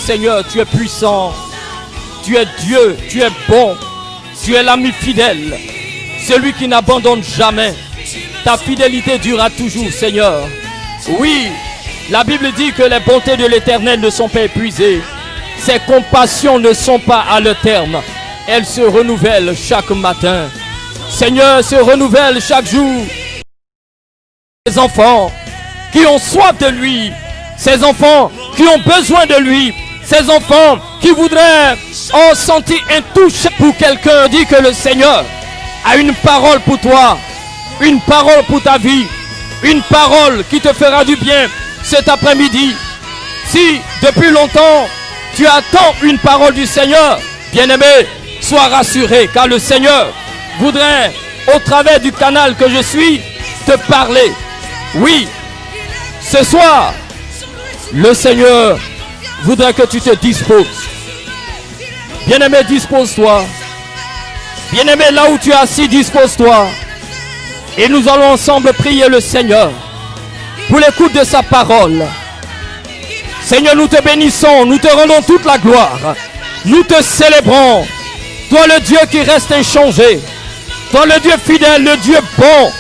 Seigneur, tu es puissant, tu es Dieu, tu es bon, tu es l'ami fidèle, celui qui n'abandonne jamais. Ta fidélité durera toujours, Seigneur. Oui, la Bible dit que les bontés de l'Éternel ne sont pas épuisées. Ses compassions ne sont pas à leur terme. Elles se renouvellent chaque matin. Seigneur, se renouvellent chaque jour. Ces enfants qui ont soif de lui, ces enfants qui ont besoin de lui, ces enfants qui voudraient en sentir un touche pour quelqu'un. Dit que le Seigneur a une parole pour toi, une parole pour ta vie, une parole qui te fera du bien cet après-midi. Si depuis longtemps tu attends une parole du Seigneur, bien-aimé, sois rassuré, car le Seigneur voudrait, au travers du canal que je suis, te parler. Oui, ce soir, le Seigneur voudrait que tu te disposes. Bien-aimé, dispose-toi. Bien-aimé, là où tu es assis, dispose-toi. Et nous allons ensemble prier le Seigneur pour l'écoute de sa parole. Seigneur, nous te bénissons, nous te rendons toute la gloire. Nous te célébrons. Toi le Dieu qui reste inchangé. Toi le Dieu fidèle, le Dieu bon.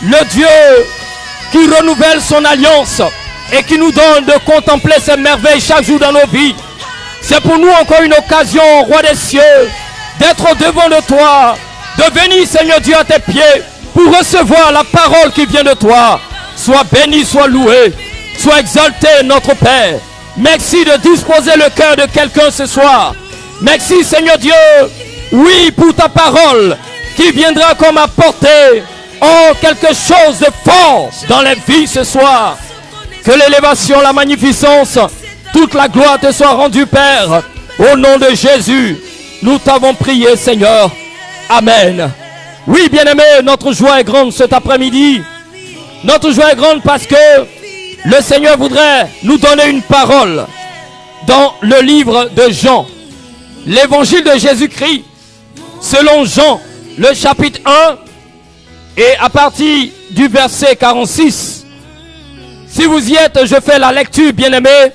Le Dieu qui renouvelle son alliance et qui nous donne de contempler ses merveilles chaque jour dans nos vies. C'est pour nous encore une occasion, Roi des cieux, d'être devant de toi, de venir, Seigneur Dieu, à tes pieds pour recevoir la parole qui vient de toi. Sois béni, sois loué, sois exalté, notre Père. Merci de disposer le cœur de quelqu'un ce soir. Merci, Seigneur Dieu, oui, pour ta parole qui viendra comme apporter quelque chose de force dans les vies ce soir. Que l'élévation, la magnificence, toute la gloire te soit rendue, Père. Au nom de Jésus, nous t'avons prié, Seigneur. Amen. Oui, bien-aimé, notre joie est grande cet après-midi. Notre joie est grande parce que le Seigneur voudrait nous donner une parole dans le livre de Jean. L'évangile de Jésus-Christ, selon Jean, le chapitre 1, et à partir du verset 46. Si vous y êtes, je fais la lecture, bien-aimé.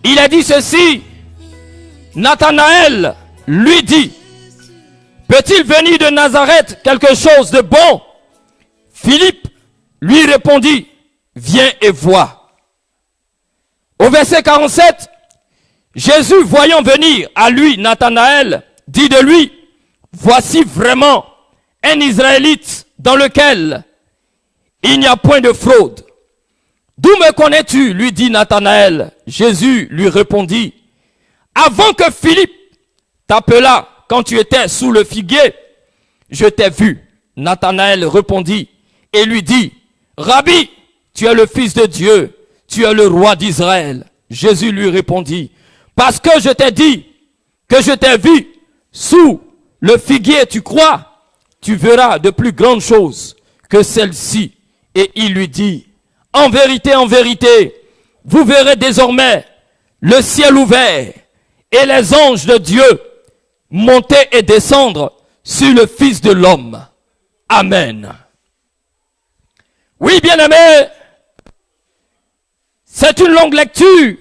Il a dit ceci. Nathanaël lui dit: peut-il venir de Nazareth quelque chose de bon? Philippe lui répondit: viens et vois. Au verset 47, Jésus, voyant venir à lui Nathanaël, dit de lui: voici vraiment un Israélite dans lequel il n'y a point de fraude. D'où me connais-tu? Lui dit Nathanaël. Jésus lui répondit: avant que Philippe t'appelât, quand tu étais sous le figuier, je t'ai vu. Nathanaël répondit et lui dit: Rabbi, tu es le Fils de Dieu, tu es le roi d'Israël. Jésus lui répondit: parce que je t'ai dit que je t'ai vu sous le figuier, tu crois? Tu verras de plus grandes choses que celles-ci. Et il lui dit: en vérité, vous verrez désormais le ciel ouvert et les anges de Dieu monter et descendre sur le Fils de l'homme. Amen. Oui, bien-aimés, c'est une longue lecture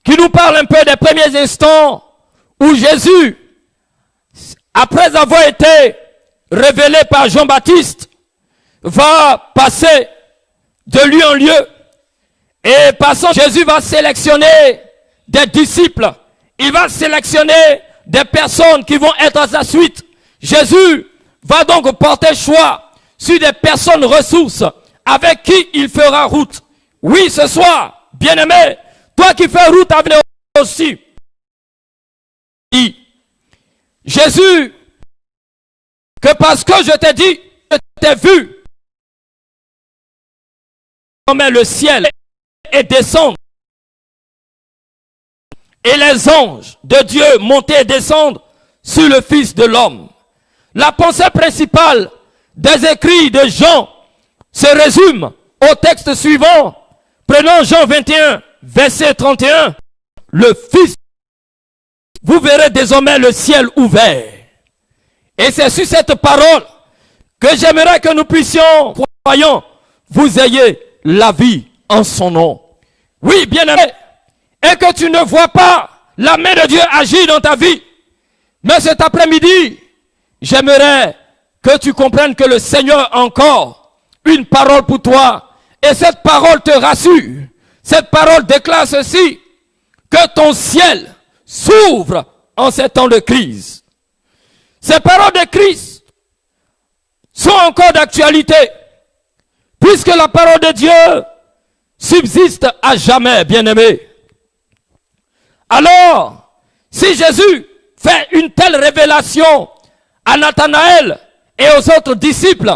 qui nous parle un peu des premiers instants où Jésus, après avoir été révélé par Jean-Baptiste, va passer de lieu en lieu. Et passant, Jésus va sélectionner des disciples. Il va sélectionner des personnes qui vont être à sa suite. Jésus va donc porter choix sur des personnes ressources avec qui il fera route. Oui, ce soir, bien-aimé, toi qui fais route avec nous aussi. Jésus, que parce que je t'ai dit, je t'ai vu, comme le ciel et descendre, et les anges de Dieu monter et descendre sur le Fils de l'homme. La pensée principale des écrits de Jean se résume au texte suivant. Prenons Jean 21, verset 31. Le Fils, vous verrez désormais le ciel ouvert. Et c'est sur cette parole que j'aimerais que nous puissions, croyants, vous ayez la vie en son nom. Oui, bien-aimé, et que tu ne vois pas la main de Dieu agir dans ta vie. Mais cet après-midi, j'aimerais que tu comprennes que le Seigneur a encore une parole pour toi. Et cette parole te rassure. Cette parole déclare ceci, que ton ciel s'ouvre en ces temps de crise. Ces paroles de Christ sont encore d'actualité, puisque la parole de Dieu subsiste à jamais, bien-aimé. Alors, si Jésus fait une telle révélation à Nathanaël et aux autres disciples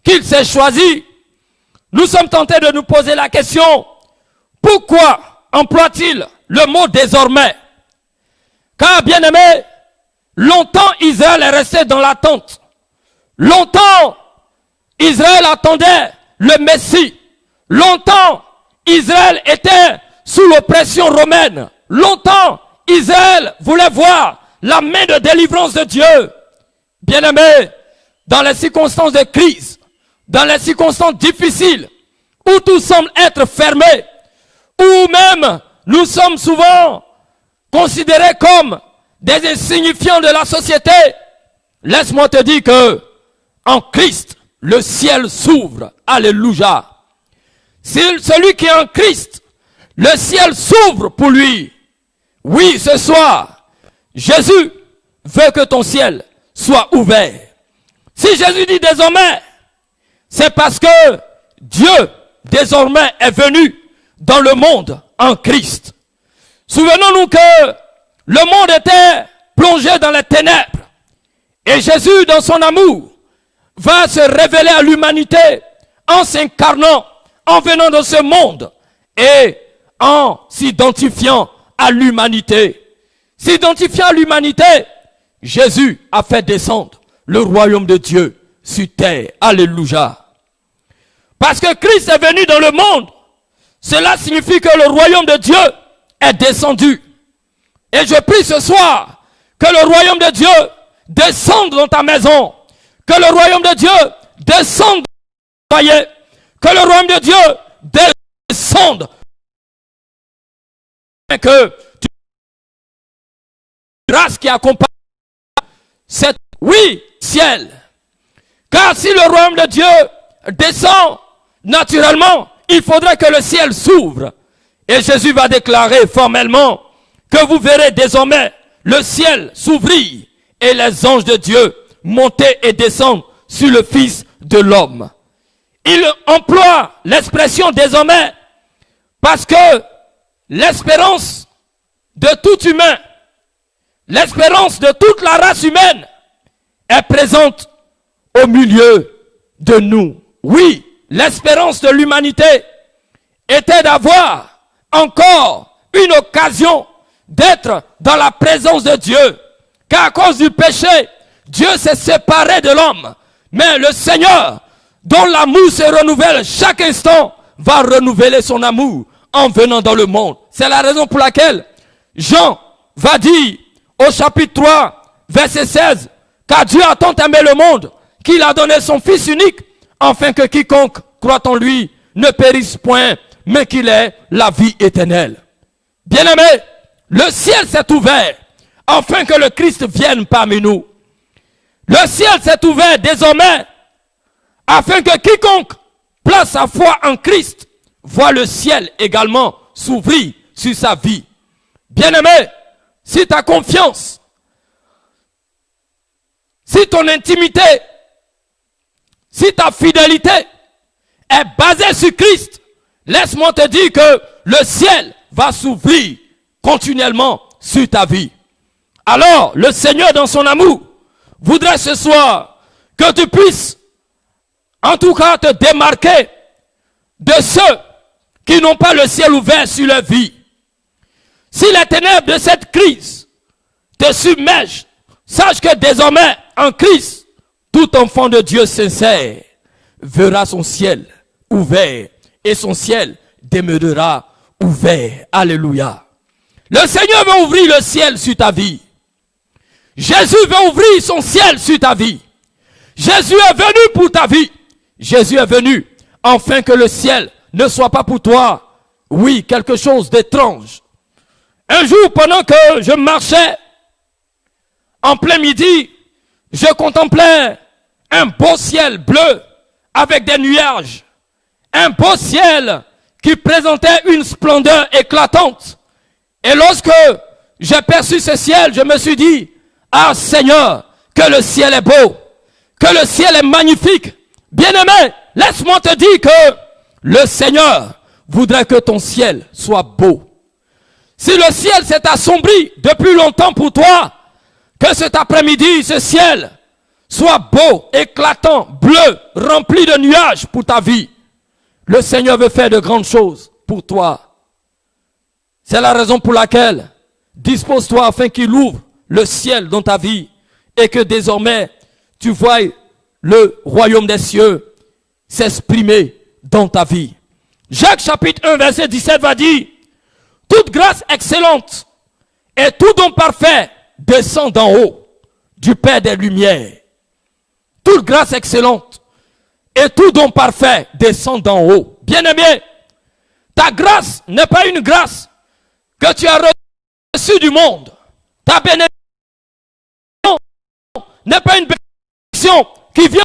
qu'il s'est choisis, nous sommes tentés de nous poser la question, pourquoi emploie-t-il le mot désormais? Car, bien-aimé, longtemps Israël est resté dans l'attente. Longtemps Israël attendait le Messie. Longtemps Israël était sous l'oppression romaine. Longtemps Israël voulait voir la main de délivrance de Dieu. Bien-aimé, dans les circonstances de crise, dans les circonstances difficiles, où tout semble être fermé, où même nous sommes souvent considérés comme des insignifiants de la société, laisse-moi te dire que en Christ, le ciel s'ouvre. Alléluia. Celui qui est en Christ, le ciel s'ouvre pour lui. Oui, ce soir, Jésus veut que ton ciel soit ouvert. Si Jésus dit désormais, c'est parce que Dieu désormais est venu dans le monde en Christ. Souvenons-nous que le monde était plongé dans les ténèbres. Et Jésus, dans son amour, va se révéler à l'humanité en s'incarnant, en venant dans ce monde et en s'identifiant à l'humanité. S'identifiant à l'humanité, Jésus a fait descendre le royaume de Dieu sur terre. Alléluia. Parce que Christ est venu dans le monde, cela signifie que le royaume de Dieu est descendu. Et je prie ce soir que le royaume de Dieu descende dans ta maison. Que le royaume de Dieu descende dans ton foyer. Que le royaume de Dieu descende. Et que tu grâce qui accompagne cette oui ciel. Car si le royaume de Dieu descend naturellement, il faudrait que le ciel s'ouvre. Et Jésus va déclarer formellement que vous verrez désormais le ciel s'ouvrir et les anges de Dieu monter et descendre sur le Fils de l'homme. Il emploie l'expression désormais parce que l'espérance de tout humain, l'espérance de toute la race humaine est présente au milieu de nous. Oui, l'espérance de l'humanité était d'avoir encore une occasion d'être dans la présence de Dieu. Car à cause du péché, Dieu s'est séparé de l'homme. Mais le Seigneur, dont l'amour se renouvelle chaque instant, va renouveler son amour en venant dans le monde. C'est la raison pour laquelle Jean va dire au chapitre 3, verset 16, car Dieu a tant aimé le monde qu'il a donné son Fils unique, afin que quiconque croit en lui ne périsse point, mais qu'il ait la vie éternelle. Bien-aimés, le ciel s'est ouvert, afin que le Christ vienne parmi nous. Le ciel s'est ouvert désormais, afin que quiconque place sa foi en Christ voit le ciel également s'ouvrir sur sa vie. Bien-aimé, si ta confiance, si ton intimité, si ta fidélité est basée sur Christ, laisse-moi te dire que le ciel va s'ouvrir continuellement sur ta vie. Alors, le Seigneur dans son amour voudrait ce soir que tu puisses en tout cas te démarquer de ceux qui n'ont pas le ciel ouvert sur leur vie. Si les ténèbres de cette crise te submergent, sache que désormais, en Christ, tout enfant de Dieu sincère verra son ciel ouvert et son ciel demeurera ouvert. Alléluia. Le Seigneur veut ouvrir le ciel sur ta vie. Jésus veut ouvrir son ciel sur ta vie. Jésus est venu pour ta vie. Jésus est venu afin que le ciel ne soit pas pour toi, oui, quelque chose d'étrange. Un jour, pendant que je marchais, en plein midi, je contemplais un beau ciel bleu avec des nuages. Un beau ciel qui présentait une splendeur éclatante. Et lorsque j'ai perçu ce ciel, je me suis dit, ah Seigneur, que le ciel est beau, que le ciel est magnifique. Bien-aimé, laisse-moi te dire que le Seigneur voudrait que ton ciel soit beau. Si le ciel s'est assombri depuis longtemps pour toi, que cet après-midi, ce ciel soit beau, éclatant, bleu, rempli de nuages pour ta vie. Le Seigneur veut faire de grandes choses pour toi. C'est la raison pour laquelle dispose-toi afin qu'il ouvre le ciel dans ta vie et que désormais tu voies le royaume des cieux s'exprimer dans ta vie. Jacques chapitre 1 verset 17 va dire: toute grâce excellente et tout don parfait descend d'en haut du Père des Lumières. Toute grâce excellente et tout don parfait descend d'en haut. Bien-aimé, ta grâce n'est pas une grâce que tu as reçue du monde. Ta bénédiction n'est pas une bénédiction qui vient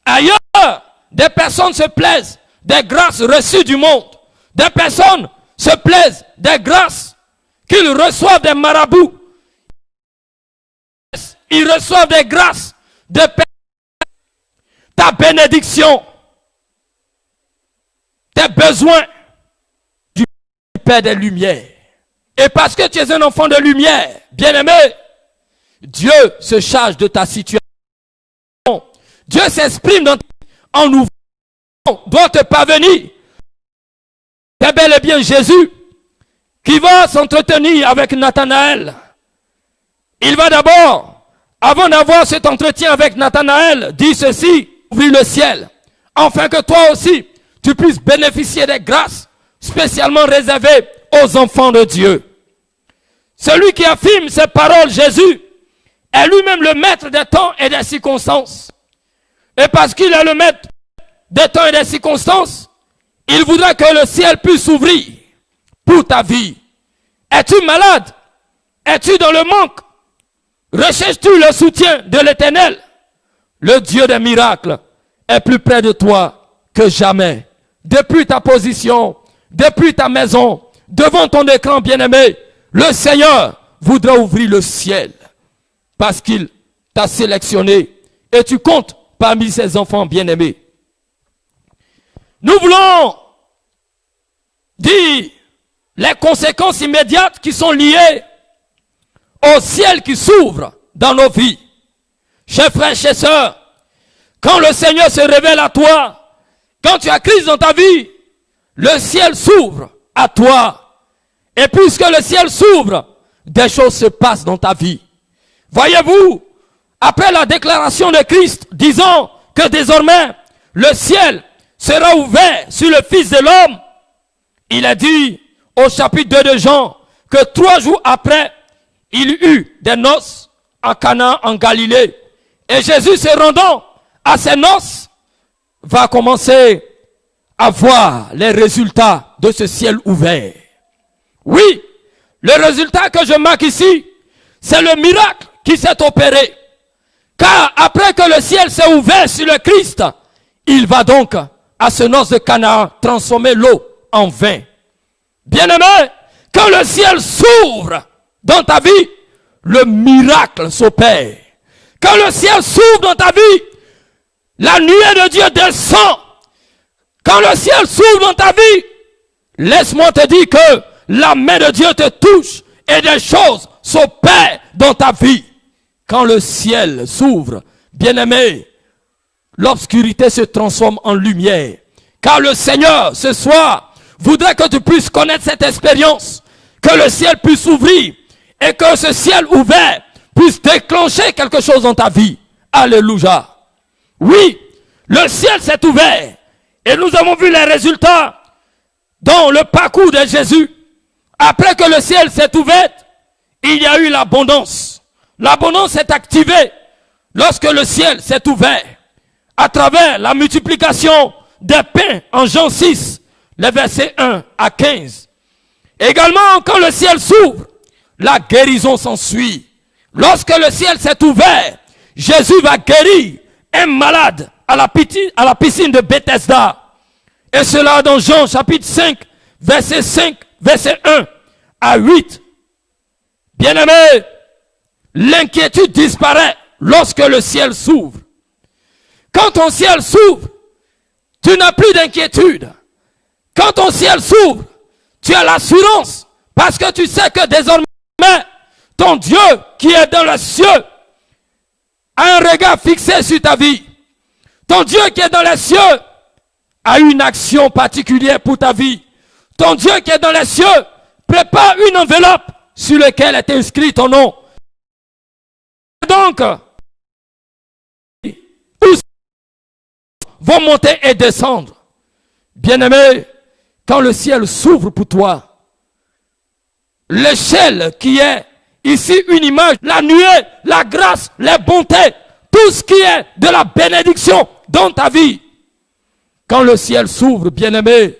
ailleurs. Des personnes se plaisent des grâces reçues du monde. Des personnes se plaisent des grâces qu'ils reçoivent des marabouts. Ils reçoivent des grâces de ta bénédiction, tes besoins du Père des Lumières. Et parce que tu es un enfant de lumière, bien-aimé, Dieu se charge de ta situation. Dieu s'exprime en ouvrant, doit te parvenir. C'est bel et bien Jésus qui va s'entretenir avec Nathanaël. Il va d'abord, avant d'avoir cet entretien avec Nathanaël, dire ceci: ouvrir le ciel, afin que toi aussi, tu puisses bénéficier des grâces spécialement réservées aux enfants de Dieu. Celui qui affirme ces paroles, Jésus, est lui-même le maître des temps et des circonstances. Et parce qu'il est le maître des temps et des circonstances, il voudrait que le ciel puisse s'ouvrir pour ta vie. Es-tu malade? Es-tu dans le manque? Recherches-tu le soutien de l'Éternel? Le Dieu des miracles est plus près de toi que jamais. Depuis ta position, depuis ta maison, devant ton écran bien-aimé, le Seigneur voudra ouvrir le ciel parce qu'il t'a sélectionné et tu comptes parmi ses enfants bien-aimés. Nous voulons dire les conséquences immédiates qui sont liées au ciel qui s'ouvre dans nos vies. Chers frères, chers sœurs, quand le Seigneur se révèle à toi, quand tu as crise dans ta vie, le ciel s'ouvre à toi. Et puisque le ciel s'ouvre, des choses se passent dans ta vie. Voyez-vous, après la déclaration de Christ disant que désormais le ciel sera ouvert sur le Fils de l'homme, il a dit au chapitre 2 de Jean que 3 jours après, il eut des noces à Cana en Galilée. Et Jésus se rendant à ces noces va commencer à voir les résultats de ce ciel ouvert. Oui, le résultat que je marque ici, c'est le miracle qui s'est opéré. Car après que le ciel s'est ouvert sur le Christ, il va donc à ce noces de Cana transformer l'eau en vin. Bien-aimé, quand le ciel s'ouvre dans ta vie, le miracle s'opère. Quand le ciel s'ouvre dans ta vie, la nuée de Dieu descend. Quand le ciel s'ouvre dans ta vie, laisse-moi te dire que la main de Dieu te touche et des choses s'opèrent dans ta vie. Quand le ciel s'ouvre, bien-aimé, l'obscurité se transforme en lumière. Car le Seigneur, ce soir, voudrait que tu puisses connaître cette expérience, que le ciel puisse s'ouvrir et que ce ciel ouvert puisse déclencher quelque chose dans ta vie. Alléluia. Oui, le ciel s'est ouvert et nous avons vu les résultats dans le parcours de Jésus. Après que le ciel s'est ouvert, il y a eu l'abondance. L'abondance est activée lorsque le ciel s'est ouvert à travers la multiplication des pains en Jean 6, les versets 1 à 15. Également, quand le ciel s'ouvre, la guérison s'ensuit. Lorsque le ciel s'est ouvert, Jésus va guérir un malade à la piscine de Bethesda. Et cela dans Jean chapitre 5, verset 1 à 8. Bien-aimé, l'inquiétude disparaît lorsque le ciel s'ouvre. Quand ton ciel s'ouvre, tu n'as plus d'inquiétude. Quand ton ciel s'ouvre, tu as l'assurance parce que tu sais que désormais, ton Dieu qui est dans les cieux a un regard fixé sur ta vie. Ton Dieu qui est dans les cieux a une action particulière pour ta vie. Ton Dieu qui est dans les cieux prépare une enveloppe sur laquelle est inscrit ton nom. Donc, vont monter et descendre. Bien-aimé, quand le ciel s'ouvre pour toi, l'échelle qui est ici une image, la nuée, la grâce, les bontés, tout ce qui est de la bénédiction dans ta vie. Quand le ciel s'ouvre, bien-aimé,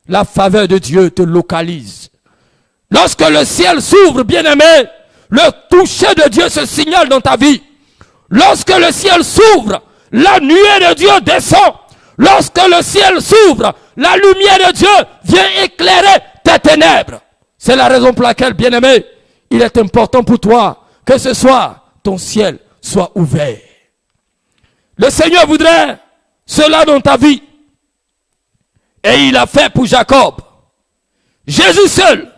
la faveur de Dieu te localise. Lorsque le ciel s'ouvre, bien-aimé, le toucher de Dieu se signale dans ta vie. Lorsque le ciel s'ouvre, la nuée de Dieu descend. Lorsque le ciel s'ouvre, la lumière de Dieu vient éclairer tes ténèbres. C'est la raison pour laquelle, bien-aimé, il est important pour toi que ce soir, ton ciel soit ouvert. Le Seigneur voudrait cela dans ta vie. Et il a fait pour Jacob. Jésus seul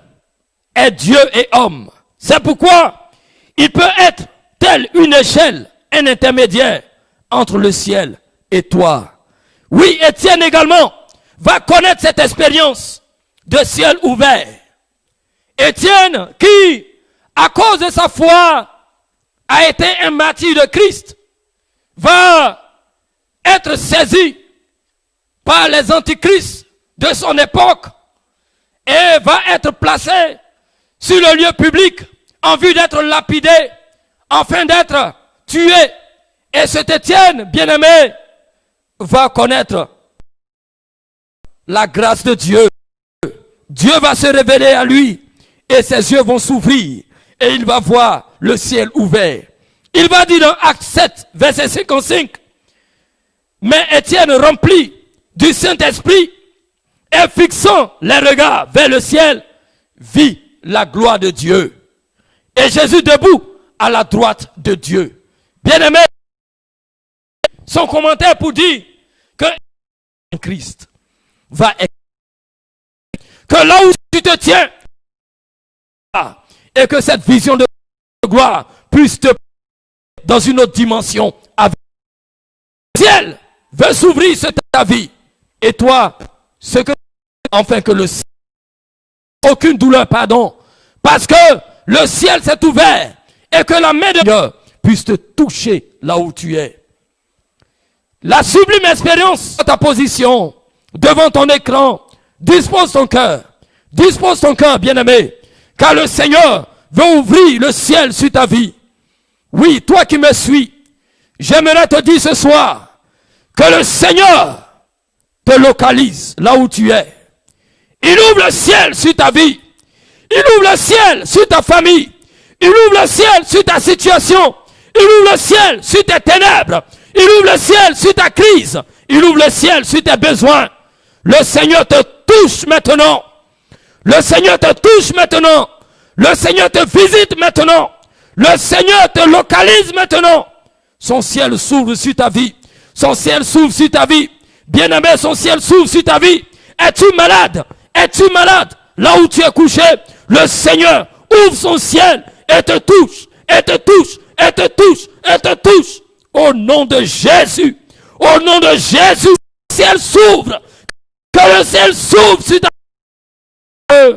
est Dieu et homme. C'est pourquoi il peut être tel une échelle, un intermédiaire entre le ciel et toi. Oui, Étienne également va connaître cette expérience de ciel ouvert. Étienne qui, à cause de sa foi, a été un martyr de Christ, va être saisi par les antichrists de son époque et va être placé sur le lieu public en vue d'être lapidé, afin d'être tué. Et cet Étienne, bien-aimé, va connaître la grâce de Dieu. Dieu va se révéler à lui et ses yeux vont s'ouvrir et il va voir le ciel ouvert. Il va dire dans Acte 7, verset 55, mais Étienne rempli du Saint-Esprit et fixant les regards vers le ciel, vit la gloire de Dieu. Et Jésus debout à la droite de Dieu. Bien-aimé, son commentaire pour dire que Christ va être, que là où tu te tiens, et que cette vision de gloire puisse te dans une autre dimension. Avec le ciel veut s'ouvrir sur ta vie. Et toi, ce que enfin que le ciel, aucune douleur, pardon, parce que le ciel s'est ouvert et que la main de Dieu puisse te toucher là où tu es. La sublime expérience de ta position devant ton écran, dispose ton cœur, bien-aimé, car le Seigneur veut ouvrir le ciel sur ta vie. Oui, toi qui me suis, j'aimerais te dire ce soir que le Seigneur te localise là où tu es. Il ouvre le ciel sur ta vie. Il ouvre le ciel sur ta famille. Il ouvre le ciel sur ta situation. Il ouvre le ciel sur tes ténèbres. Il ouvre le ciel sur ta crise. Il ouvre le ciel sur tes besoins. Le Seigneur te touche maintenant. Le Seigneur te touche maintenant. Le Seigneur te visite maintenant. Le Seigneur te localise maintenant. Son ciel s'ouvre sur ta vie. Son ciel s'ouvre sur ta vie. Bien-aimé, son ciel s'ouvre sur ta vie. Es-tu malade? Es-tu malade? Là où tu es couché, le Seigneur ouvre son ciel et te touche, et te touche, et te touche, et te touche. Au nom de Jésus. Au nom de Jésus. Le ciel s'ouvre. Que le ciel s'ouvre sur ta vie.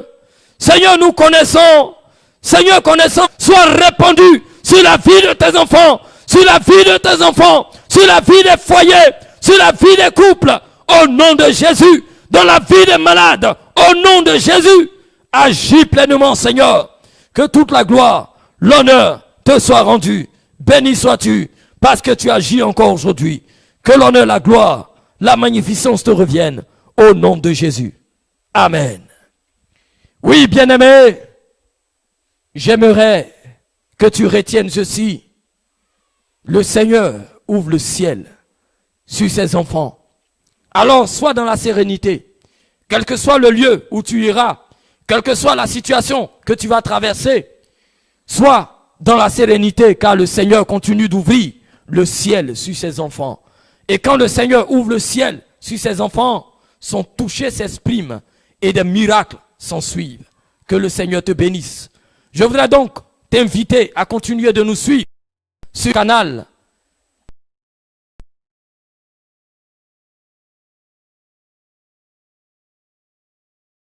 Seigneur, nous connaissons. Seigneur, connaissant, sois répandu sur la vie de tes enfants, sur la vie de tes enfants, sur la vie des foyers, sur la vie des couples, au nom de Jésus, dans la vie des malades, au nom de Jésus, agis pleinement, Seigneur, que toute la gloire, l'honneur te soit rendue, béni sois-tu, parce que tu agis encore aujourd'hui, que l'honneur, la gloire, la magnificence te reviennent, au nom de Jésus. Amen. Oui, bien-aimé, j'aimerais que tu retiennes ceci. Le Seigneur ouvre le ciel sur ses enfants. Alors, sois dans la sérénité. Quel que soit le lieu où tu iras, quelle que soit la situation que tu vas traverser, sois dans la sérénité, car le Seigneur continue d'ouvrir le ciel sur ses enfants. Et quand le Seigneur ouvre le ciel sur ses enfants, son toucher s'exprime et des miracles s'en suivent. Que le Seigneur te bénisse. Je voudrais donc t'inviter à continuer de nous suivre sur le canal